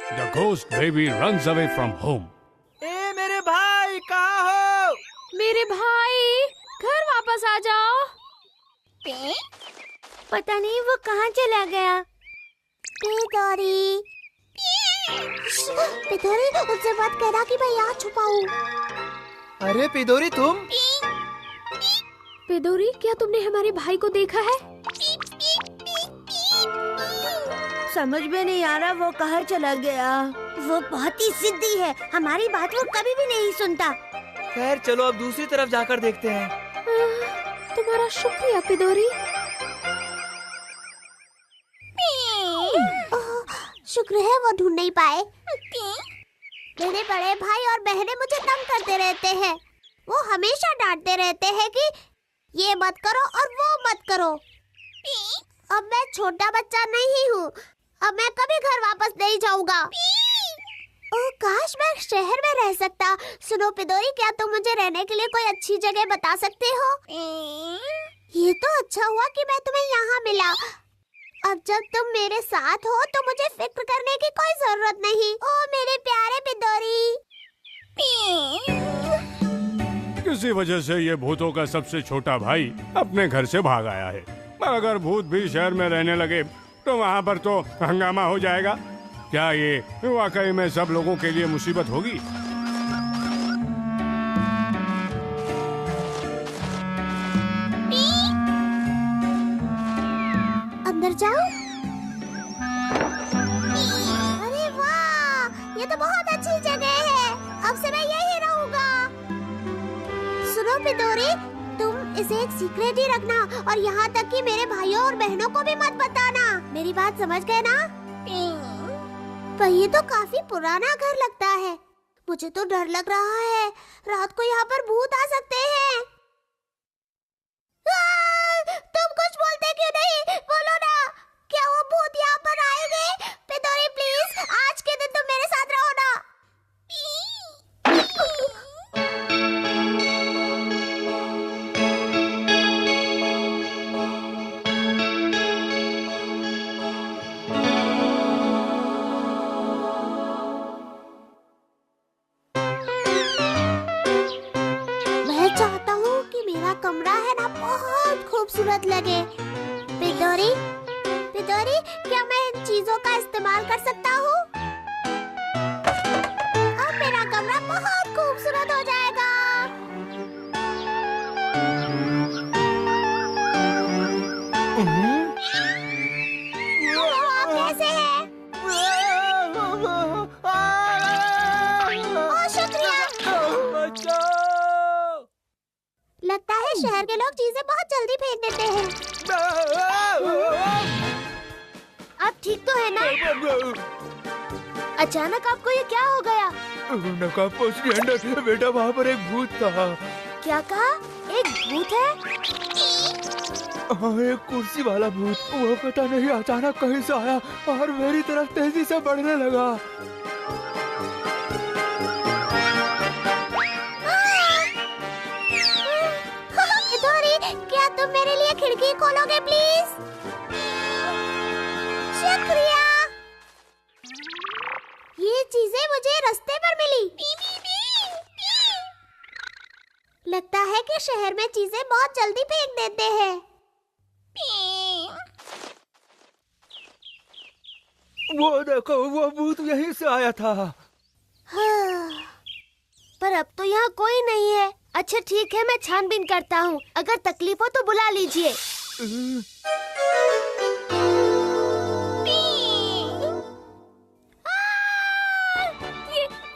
The ghost baby runs away from home. ए मेरे भाई कहाँ हो? मेरे भाई घर वापस आ जाओ। पता नहीं वो कहाँ चला गया। पिदोरी, पिदोरी उससे मत कहना कि मैं यहाँ छुपा हूँ। अरे पिदोरी तुम? पिदोरी, क्या तुमने हमारे भाई को देखा है? समझ में नहीं आ रहा वो कहाँ चला गया। वो बहुत ही जिद्दी है, हमारी बात वो कभी भी नहीं सुनता। खैर चलो अब दूसरी तरफ जाकर देखते हैं। तुम्हारा शुक्रिया पिदोरी। शुक्र है वो ढूंढ नहीं पाए। मेरे बड़े भाई और बहनें मुझे तंग करते रहते हैं। वो हमेशा डांटते रहते हैं कि ये मत करो और वो मत करो। अब मैं छोटा बच्चा नहीं हूँ, अब मैं कभी घर वापस नहीं जाऊंगा। ओह काश मैं शहर में रह सकता। सुनो पिदोरी, क्या तुम मुझे रहने के लिए कोई अच्छी जगह बता सकते हो? ये तो अच्छा हुआ कि मैं तुम्हें यहाँ मिला। अब जब तुम मेरे साथ हो तो मुझे फिक्र करने की कोई जरूरत नहीं। ओह मेरे प्यारे पिदोरी। किसी वजह से ये भूतों का सबसे छोटा भाई अपने घर से भाग आया है। अगर भूत भी शहर में रहने लगे तो वहाँ पर तो हंगामा हो जाएगा। क्या ये वाकई में सब लोगों के लिए मुसीबत होगी? अंदर जाओ। अरे वाह, ये तो बहुत अच्छी जगह है। अब से मैं यही रहूंगा। सुनो पिदोरी, तुम इसे एक सीक्रेट ही रखना और यहाँ तक कि मेरे भाइयों और बहनों को भी मत बताना। मेरी बात समझ गए ना? पर ये तो काफी पुराना घर लगता है। मुझे तो डर लग रहा है, रात को यहाँ पर भूत आ सकते हैं। तुम कुछ बोलते क्यों नहीं? बोलो ना, क्या वो भूत यहाँ पर आएंगे? पिदोरी प्लीज, आज के दिन तुम मेरे साथ रहो ना। मैं चाहता हूँ कि मेरा कमरा है ना बहुत खूबसूरत लगे। पिदोरी, पिदोरी, क्या मैं इन चीजों का इस्तेमाल कर सकता हूँ? अब मेरा कमरा बहुत खूबसूरत हो जाएगा। हेलो, आप कैसे हैं? ओह शुक्रिया। लगता है शहर के लोग चीजें बहुत जल्दी फेंक देते हैं। आप ठीक तो है ना? अचानक आपको ये क्या हो गया? बेटा वहाँ पर एक भूत था। क्या कहा? एक भूत है? हाँ, एक कुर्सी वाला भूत। वो पता नहीं अचानक कहीं से आया और मेरी तरफ तेजी से बढ़ने लगा। पिदोरी, क्या तुम मेरे लिए खिड़की खोलोगे प्लीज? शुक्रिया। ये चीजें मुझे रास्ते पर मिली। लगता है कि शहर में चीजें बहुत जल्दी फेंक देते हैं। वो देखो, वो भूत यहीं से आया था। हाँ, पर अब तो यहाँ कोई नहीं है। अच्छा ठीक है, मैं छानबीन करता हूँ। अगर तकलीफ हो तो बुला लीजिए।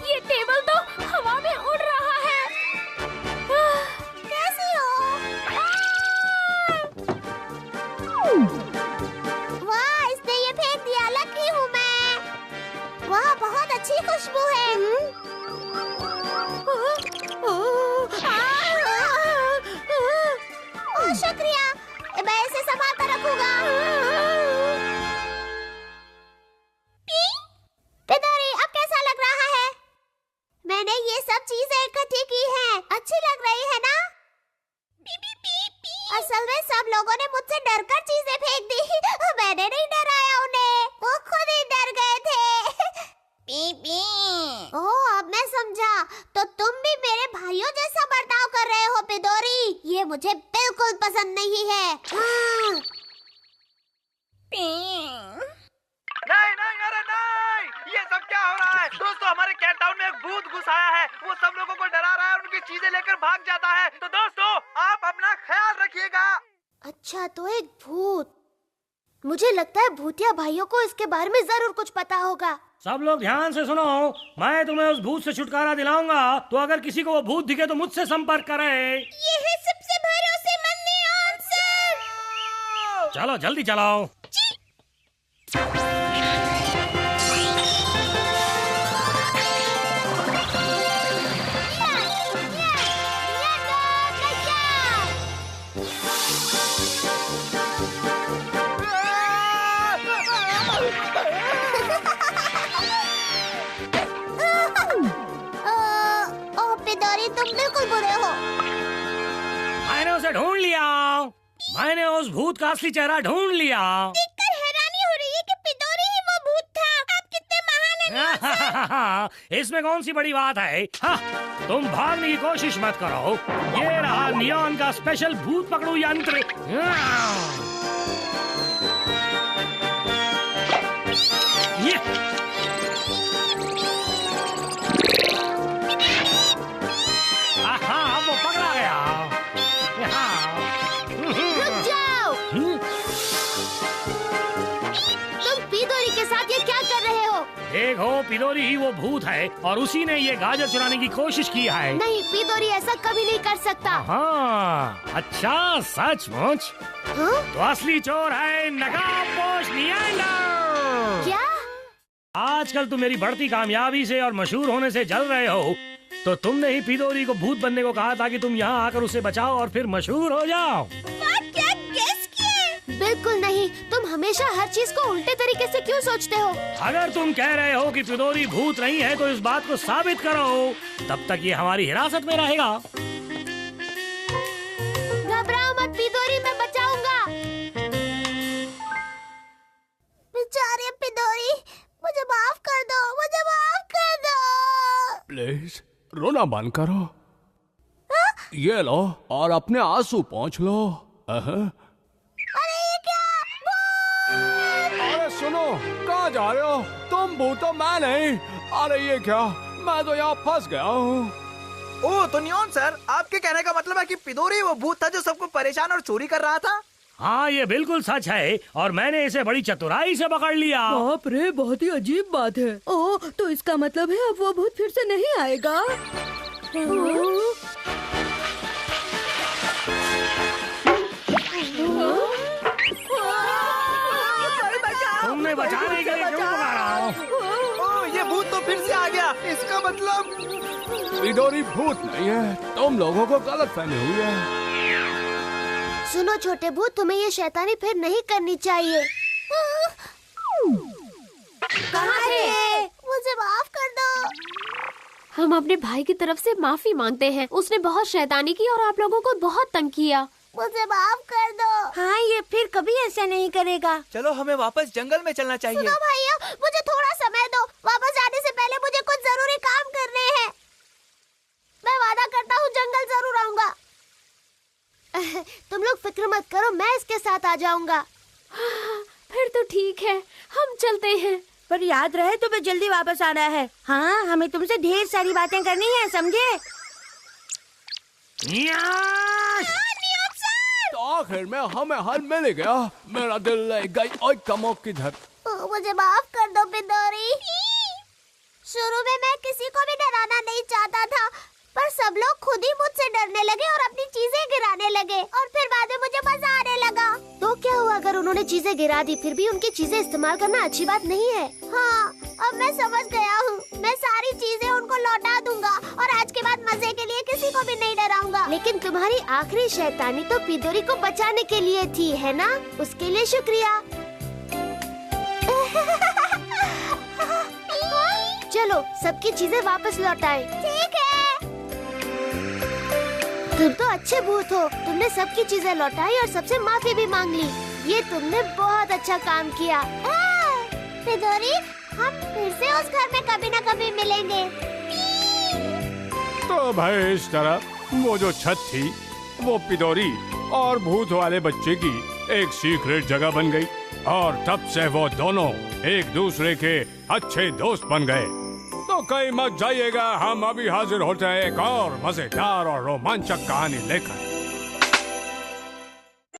ये टेबल तो हवा में उड़ रहा है। कैसी हो? वाह, इसने ये फेंक दिया। लकी हूँ मैं। वाह, बहुत अच्छी खुशबू है। ओह शुक्रिया, मैं इसे संभाल कर रखूंगा। पिदोरी, अब कैसा लग रहा है? मैंने ये सब चीजें इकट्ठी की हैं। अच्छी लग रही है ना? असल में सब लोगों ने मुझसे डरकर चीजें फेंक दी। मैंने नहीं डराया उन्हें, वो खुद ही डर गए थे। ओह, अब मैं समझा। तो तुम भी मेरे भाइयों जैसा बर्ताव कर रहे हो पिदोरी। ये मुझे बिल्कुल पसंद नहीं है। हाँ। नहीं नहीं, अरे नहीं, ये सब क्या हो रहा है? दोस्तों, हमारे कैट टाउन में एक भूत घुस आया है। वो सब लोगों को डरा रहा है और उनकी चीजें लेकर भाग जाता है। तो दोस्तों, आप अपना ख्याल रखिएगा। अच्छा, तो एक भूत। मुझे लगता है भूतिया भाइयों को इसके बारे में जरूर कुछ पता होगा। सब लोग ध्यान से सुनो, मैं तुम्हें उस भूत से छुटकारा दिलाऊंगा। तो अगर किसी को वो भूत दिखे तो मुझसे संपर्क करे। ये है सबसे भरोसेमंद आंसर। चलो जल्दी चलाओ। तुम बिल्कुल बुरे हो। मैंने उसे ढूंढ लिया। मैंने उस भूत का असली चेहरा ढूंढ लिया। देखकर हैरानी हो रही है कि पिदोरी ही वो भूत था। आप कितने महान हैं। इसमें कौन सी बड़ी बात है? हाँ, तुम भागने की कोशिश मत करो। ये रहा नियॉन का स्पेशल भूत पकड़ू यंत्र। ये वो पकड़ा गया। रुक जाओ। तुम पिदोरी के साथ ये क्या कर रहे हो? देखो, पिदोरी ही वो भूत है और उसी ने ये गाजर चुराने की कोशिश की है। नहीं, पिदोरी ऐसा कभी नहीं कर सकता। हाँ, अच्छा, सचमुच? हाँ? तो असली चोर है नकाबपोश नियांडर। क्या? आजकल तुम मेरी बढ़ती कामयाबी से और मशहूर होने से जल रहे हो। तो तुमने ही पिदोरी को भूत बनने को कहा था कि तुम यहाँ आकर उसे बचाओ और फिर मशहूर हो जाओ। क्या गेस किए? बिल्कुल नहीं। तुम हमेशा हर चीज को उल्टे तरीके से क्यों सोचते हो? अगर तुम कह रहे हो कि पिदोरी भूत नहीं है तो इस बात को साबित करो। तब तक ये हमारी हिरासत में रहेगा। घबराओ मत पिदोरी, मैं बचाऊंगा। बेचारे पिदोरी, मुझे माफ कर दो, मुझे माफ कर दो। प्लीज रोना बंद करो। ये लो और अपने आंसू पोंछ लो। अरे ये क्या? अरे सुनो, कहाँ जा रहे हो? तुम भूत हो, मैं नहीं। अरे ये क्या, मैं तो यहाँ फंस गया हूँ। ओह, तो नियॉन सर, आपके कहने का मतलब है कि पिदोरी वो भूत था जो सबको परेशान और चोरी कर रहा था? हाँ, ये बिल्कुल सच है और मैंने इसे बड़ी चतुराई से पकड़ लिया। बाप रे, बहुत ही अजीब बात है। ओह, तो इसका मतलब है अब वो भूत फिर से नहीं आएगा। तुमने बचाने के लिए क्यों पुकारा? ओह, ये भूत तो फिर से आ गया। इसका मतलब पिदोरी भूत नहीं है, तुम लोगों को गलतफहमी हुई है। सुनो छोटे भूत, तुम्हें ये शैतानी फिर नहीं करनी चाहिए। कहाँ थे? मुझे माफ कर दो। हम अपने भाई की तरफ से माफी मांगते हैं। उसने बहुत शैतानी की और आप लोगों को बहुत तंग किया। मुझे माफ कर दो। हाँ, ये फिर कभी ऐसा नहीं करेगा। चलो, हमें वापस जंगल में चलना चाहिए। सुनो भैया, मुझे थोड़ा समय दो। वापस जाने से पहले मुझे कुछ जरूरी काम करने हैं। मैं वादा करता हूँ जंगल जरूर आऊंगा। तुम लोग फिक्र मत करो, मैं इसके साथ आ जाऊंगा। फिर तो ठीक है, हम चलते हैं। पर याद रहे तुम्हें जल्दी वापस आना है। हाँ, हमें तुमसे ढेर सारी बातें करनी है, समझे? तो आखिर में हमें हल मिल गया। मेरा दिल ले गई और कमों किधर। मुझे माफ कर दो पिदोरी। शुरू में मैं किसी को भी डराना नहीं चाहता था, पर सब लोग खुद ही मुझसे डरने लगे और अपनी चीजें गिराने लगे और फिर बाद में मुझे मजा आने लगा। तो क्या हुआ अगर उन्होंने चीजें गिरा दी, फिर भी उनकी चीजें इस्तेमाल करना अच्छी बात नहीं है। हाँ, अब मैं समझ गया हूँ। मैं सारी चीजें उनको लौटा दूंगा और आज के बाद मजे के लिए किसी को भी नहीं डराऊंगा। लेकिन तुम्हारी आखिरी शैतानी तो पिदोरी को बचाने के लिए थी, है ना? उसके लिए शुक्रिया। चलो, सबकी चीजें वापस लौटाएं। ठीक है। तुम तो अच्छे भूत हो। तुमने सबकी चीजें लौटाई और सबसे माफी भी मांग ली। ये तुमने बहुत अच्छा काम किया। पिदोरी, हम फिर से उस घर में कभी न कभी मिलेंगे। तो भाई इस तरह वो जो छत थी वो पिदोरी और भूत वाले बच्चे की एक सीक्रेट जगह बन गई और तब से वो दोनों एक दूसरे के अच्छे दोस्त बन गए। तो कहीं मत जाइएगा, हम अभी हाजिर होते हैं एक और मजेदार और रोमांचक कहानी लेकर।